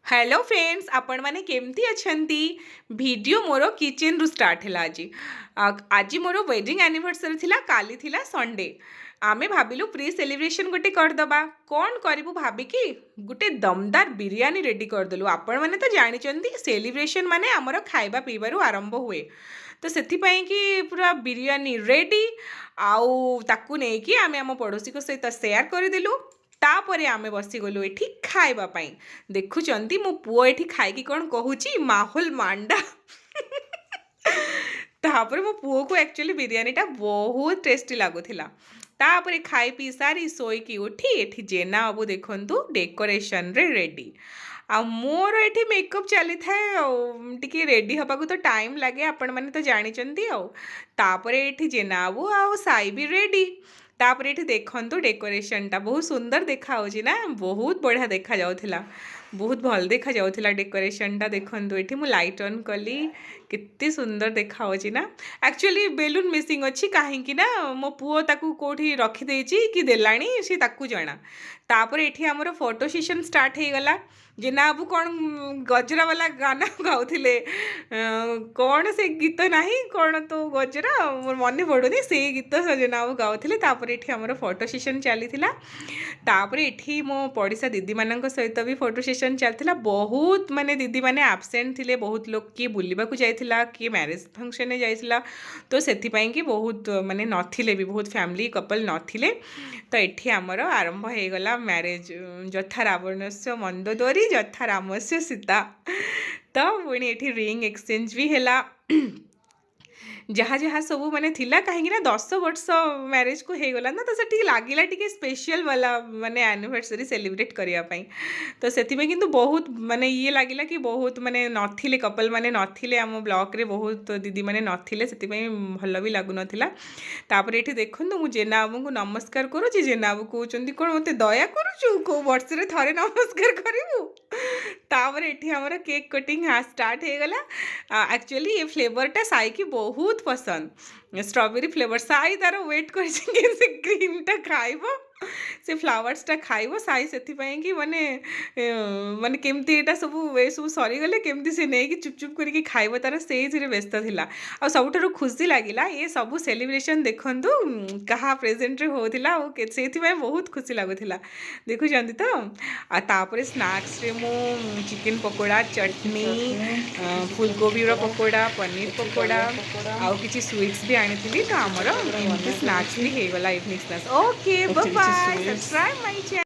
Hello friends, आपण माने केमती अछंती। वीडियो मोर किचन रु स्टार्ट हैला। आज मोर वेडिंग एनिवर्सरी थिला, काली थिला संडे। आमे भाबिलु प्री सेलिब्रेशन गोटे करदबा। कौन करिबु भाबिकी गोटे दमदार बिरियानी रेडी करदेलु। आपण माने तो जानिचंती सेलिब्रेशन माने हमर खाइबा पीबारु आरंभ हुए। तो सेथिपाई कि पूरा बिरियानी रेडी आउ ताकू नेकी आमे आम पड़ोसी को सहित शेयर करदेलु। तापरे आमे बसीगलु एठी खाइबा पाई। देखुचंती मो पुओ एठी खाइकी कौन कहूची माहौल मांडा। तापरे मो पुओ को एक्चुअली बिरियानीटा बहुत टेस्टी लागुथिला। तापरे खाई पी सारी सोईकी उठी एठी जेना बाबू देखंतु डेकोरेशन रे रेडी। आ मोर एठी मेकअप चली थाए टिके रेडी हबा को तो टाइम लागे, आपण माने तो जानिचंती। तापरे एठी जेना बाबू आ साई भी रेडी। तापरे एठी देखंतु डेकोरेशनटा बहुत सुंदर देखा होची ना, बहुत बढ़िया देखा जाउथिला। बहुत भल देखा जाउथिला डेकोरेशनटा। देखंतु एठी मु लाइट ऑन कली, कितनी सुंदर देखा होची ना। एक्चुअली बेलून मिसिंग अच्छी कहीं ना मो पुओ ताकू कोठी रखी देची कि देलाणी सी ताकू जना। तापर एठी हमर फोटो सेशन स्टार्ट हो गला। जेना बाबू कौन गजरा वाला गाना गाउथिले, कौन से गीत नाही कौन तो गजरा मोर मन पड़ुनी, से गीत जेना बाबू गाउथिले। तापर एठी हमर फोटो सेशन चलीथिला। तापर एठी मो पड़िसा दीदी मानक सहित भी फोटो सेशन चलथिला। बहुत माने दीदी माने एब्सेंट थिले, बहुत लोग किए बुलिबा को जाइथिला, किए मैरिज फंक्शन में जाइथिला। तो सेथिपाई कि बहुत माने नथिले भी, बहुत फैमिली कपल नथिले। तो एठी हमर आरंभ हो गला मैरिज। जथा रावणस्य मंदोदरी जथा रामस्य सीता। तो पुणी एठी रिंग एक्सचेंज भी हैला। जहाँ जहाँ सब माने थिला कहीं ना 10 वर्ष मैरिज को हो गला ना, तो से लगिला टिके स्पेशल वाला माने एनिवर्सरी सेलिब्रेट करिया पाई। तो सेतिमे किंतु बहुत माने ये लगिला कि बहुत माने नथिले कपल माने नथिले आम ब्लॉक रे, बहुत दीदी माने नथिले, सेतिमे भल भी लागु नथिला। तापर एठी देखंतु मु जेना बाबू को नमस्कार करूची। जेना बाबू कहउचंती कोन मते दया करूचु, को वर्ष रे थरे नमस्कार करिवु। तापर एठी हमर केक कटिंग स्टार्ट हो गला। एक्चुअली ये फ्लेवरटा साई की बहुत पसंद, स्ट्रॉबेरी फ्लेवर। साई तार वेट कर से क्रीमटा खाइबो, से फ्लावर्सटा खाइबो। साई से कि माने माने केमती एटा सब ए सब सरीगले केमती से नहीं कि चुप चुप करके खाइबो, तार से व्यस्त थिला। आ सबुठारु खुशी लागिला ये सब सेलिब्रेशन देखंतु कहा प्रेजेंट रे होथिला, से बहुत खुशी लागुथिला। देखुचंती तो। आ तापरे स्नैक्स रे मो चिकन पकोड़ा, चटनी, फुलकोबी पकोड़ा, पनीर पकोड़ा आउ किछि स्वीट्स भी आनी। तो आमर स्नैक्स भी हो गला, evening snacks. Okay bye bye, subscribe my channel.